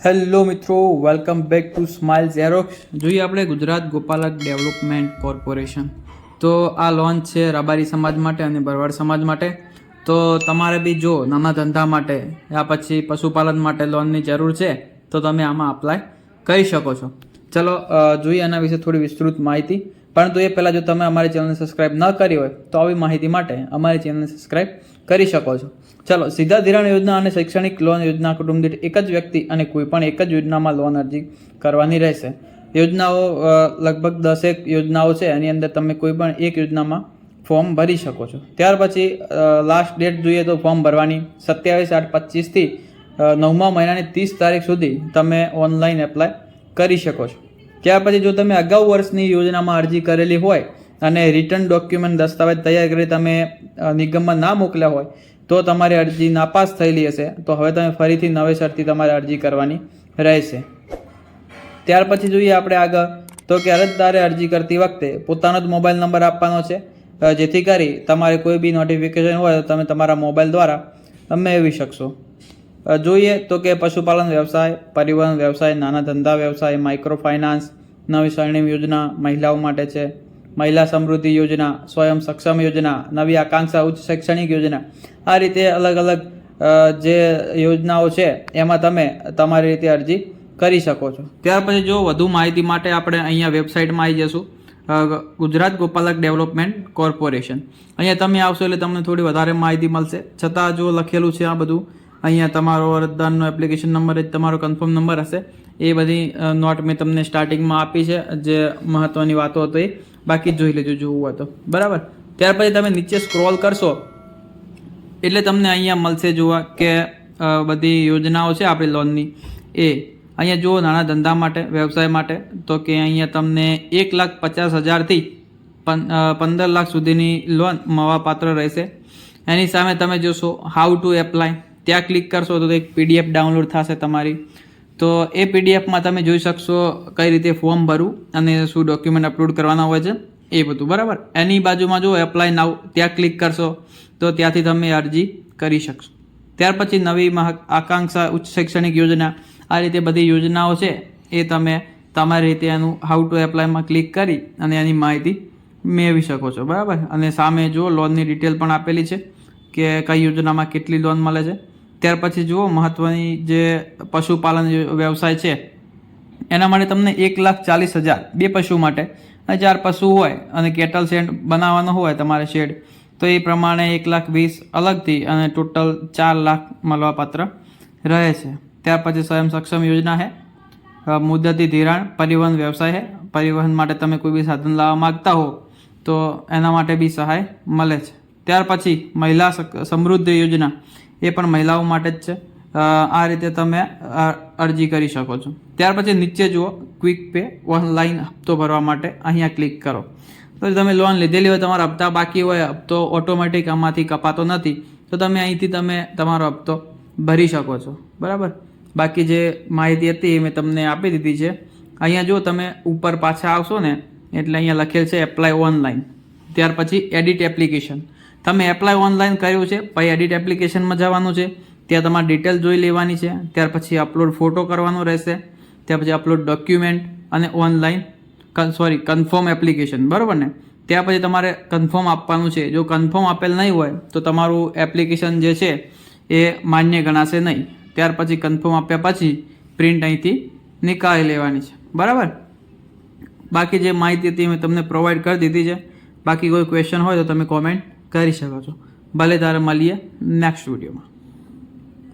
Hello મિત્રો, welcome back to smile xerox. જોઈએ આપણે ગુજરાત ગોપાલક ડેવલપમેન્ટ કોર્પોરેશન. તો આ લોન છે રબારી સમાજ માટે અને ભરવાડ સમાજ માટે. તો તમારે બી જો નાના ધંધા માટે યા પછી પશુપાલન માટે લોનની જરૂર છે તો તમે આમાં અપ્લાય કરી શકો છો. ચલો જોઈએ આના વિશે થોડી વિસ્તૃત માહિતી. પરંતુ એ પહેલાં જો તમે અમારી ચેનલને સબસ્ક્રાઇબ ન કરી હોય તો આવી માહિતી માટે અમારી ચેનલને સબસ્ક્રાઇબ કરી શકો છો. ચલો, સીધા ધિરાણ યોજના અને શૈક્ષણિક લોન યોજના કુટુંબ દીઠ એક જ વ્યક્તિ અને કોઈ પણ એક જ યોજનામાં લોન અરજી કરવાની રહેશે. યોજનાઓ લગભગ 10 યોજનાઓ છે, એની અંદર તમે કોઈ પણ એક યોજનામાં ફોર્મ ભરી શકો છો. ત્યાર પછી લાસ્ટ ડેટ જોઈએ તો ફોર્મ ભરવાની 27/8/25થી 9મા મહિનાની 30 તારીખ સુધી તમે ઓનલાઈન એપ્લાય કરી શકો છો. ત્યાર પછી જો તમે અગાઉ વર્ષની યોજનામાં અરજી કરેલી હોય અને રિટર્ન ડોક્યુમેન્ટ દસ્તાવેજ તૈયાર કરી તમે નિગમમાં ના મોકલ્યા હોય તો તમારી અરજી નાપાસ થયેલી હશે, તો હવે તમે ફરીથી નવેસરથી તમારે અરજી કરવાની રહેશે. ત્યાર પછી જોઈએ આપણે આગળ તો કે અરજદારે અરજી કરતી વખતે પોતાનો જ મોબાઈલ નંબર આપવાનો છે, જેથી કરી તમારે કોઈ બી નોટિફિકેશન હોય તો તમે તમારા મોબાઈલ દ્વારા મેળવી શકશો. જોઈએ તો કે પશુપાલન વ્યવસાય, પરિવહન વ્યવસાય, નાના ધંધા વ્યવસાય, માઇક્રો ફાઇનાન્સ, નવી સ્વર્ણિમ યોજના મહિલાઓ માટે છે, મહિલા સમૃદ્ધિ યોજના, સ્વયં સક્ષમ યોજના, નવી આકાંક્ષા ઉચ્ચ શૈક્ષણિક યોજના, આ રીતે અલગ અલગ જે યોજનાઓ છે એમાં તમે તમારી રીતે અરજી કરી શકો છો. ત્યાર પછી જો વધુ માહિતી માટે આપણે અહીંયા વેબસાઇટમાં આવી જશું, ગુજરાત ગોપાલક ડેવલપમેન્ટ કોર્પોરેશન. અહીંયા તમે આવશો એટલે તમને થોડી વધારે માહિતી મળશે. છતાં જો લખેલું છે આ બધું, અહીંયા તમારો અરજદારનો એપ્લિકેશન નંબર જ તમારો કન્ફર્મ નંબર હશે. એ બધી નોટ મેં તમને સ્ટાર્ટિંગમાં આપી છે, જે મહત્ત્વની વાતો હતો એ બાકી જોઈ લેજો જોવું હોય તો, બરાબર. ત્યાર પછી તમે નીચે સ્ક્રોલ કરશો એટલે તમને અહીંયા મળશે જોવા કે બધી યોજનાઓ છે આપણી લોનની. એ અહીંયા જુઓ, નાના ધંધા માટે, વ્યવસાય માટે, તો કે અહીંયા તમને 1,50,000થી 15 લાખ સુધીની લોન મળવાપાત્ર રહેશે. એની સામે તમે જોશો હાઉ ટુ એપ્લાય, ત્યાં ક્લિક કરશો તો એક PDF ડાઉનલોડ થશે તમારી. તો એ PDFમાં તમે જોઈ શકશો કઈ રીતે ફોર્મ ભરવું અને શું ડોક્યુમેન્ટ અપલોડ કરવાના હોય છે એ બધું, બરાબર. એની બાજુમાં જો એપ્લાય નાઉ, ત્યાં ક્લિક કરશો તો ત્યાંથી તમે અરજી કરી શકશો. ત્યાર પછી નવી આકાંક્ષા ઉચ્ચ શૈક્ષણિક યોજના, આ રીતે બધી યોજનાઓ છે એ તમે તમારી રીતે એનું હાઉ ટુ એપ્લાયમાં ક્લિક કરી અને એની માહિતી મેળવી શકો છો, બરાબર. અને સામે જુઓ લોનની ડિટેલ પણ આપેલી છે કે કઈ યોજનામાં કેટલી લોન મળે છે. ત્યાર પછી જુઓ મહત્ત્વની જે પશુપાલન વ્યવસાય છે એના માટે તમને 1,40,000 બે પશુ માટે, 4 પશુ હોય અને કેટલ શેડ બનાવવાનો હોય તમારે શેડ, તો એ પ્રમાણે 1,20,000 અલગથી અને ટોટલ 4 લાખ મળવાપાત્ર રહે છે. ત્યાર પછી સ્વયં સક્ષમ યોજના છે, મુદતી ધિરાણ, પરિવહન વ્યવસાય છે, પરિવહન માટે તમે કોઈ બી સાધન લાવવા માગતા હો તો એના માટે બી સહાય મળે છે. ત્યાર પછી મહિલા સમૃદ્ધિ યોજના, એ પણ મહિલાઓ માટે જ છે. આ રીતે તમે અરજી કરી શકો છો. ત્યાર પછી નીચે જુઓ ક્વિક પે, ઓનલાઈન હપ્તો ભરવા માટે અહીંયા ક્લિક કરો. તો તમે લોન લીધેલી હોય, તમારા હપ્તા બાકી હોય, હપ્તો ઓટોમેટિક આમાંથી કપાતો નથી, તો તમે અહીંથી તમે તમારો હપ્તો ભરી શકો છો, બરાબર. બાકી જે માહિતી હતી એ મેં તમને આપી દીધી છે. અહીંયા જો તમે ઉપર પાછા આવશો ને એટલે અહીંયા લખેલ છે એપ્લાય ઓનલાઈન. ત્યાર પછી એડિટ એપ્લિકેશન, તમે એપ્લાય ઓનલાઈન કર્યું છે, પછી એડિટ એપ્લિકેશનમાં જવાનું છે, ત્યાં તમારી ડિટેલ જોઈ લેવાની છે. ત્યાર પછી અપલોડ ફોટો કરવાનો રહેશે. ત્યાર પછી અપલોડ ડોક્યુમેન્ટ અને ઓનલાઈન કન્ફર્મ એપ્લિકેશન, બરાબર ને. ત્યાર પછી તમારે કન્ફર્મ આપવાનું છે. જો કન્ફર્મ આપેલ નહીં હોય તો તમારું એપ્લિકેશન જે છે એ માન્ય ગણાશે નહીં. ત્યાર પછી કન્ફર્મ આપ્યા પછી પ્રિન્ટ અહીંથી નીકાળી લેવાની છે, બરાબર. બાકી જે માહિતી હતી મેં તમને પ્રોવાઈડ કરી દીધી છે. બાકી કોઈ ક્વેશ્ચન હોય તો તમે કોમેન્ટ કરી શકો છો. ભલે તારે મળીએ નેક્સ્ટ વિડીયોમાં.